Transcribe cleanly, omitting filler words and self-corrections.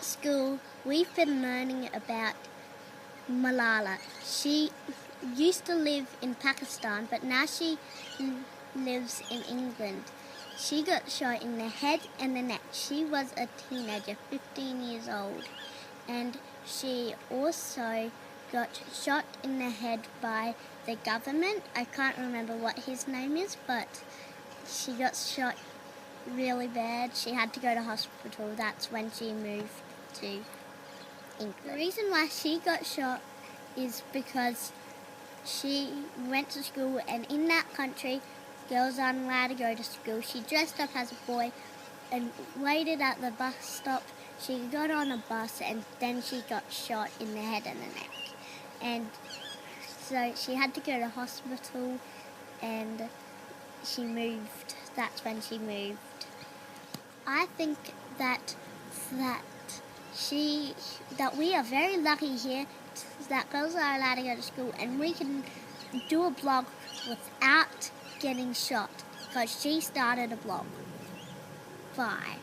school, we've been learning about Malala. She used to live in Pakistan, but now she lives in England. She got shot in the head and the neck. She was a teenager, 15 years old, and she also got shot in the head by the government. I can't remember what his name is, but she got shot really bad. She had to go to hospital. That's when she moved to England. The reason why she got shot is because she went to school, and in that country, girls aren't allowed to go to school. She dressed up as a boy and waited at the bus stop. She got on a bus, and then she got shot in the head and the neck. And so she had to go to hospital, and she moved. That's when she moved. I think that we are very lucky here that girls are allowed to go to school, and we can do a blog without getting shot because she started a blog. Bye.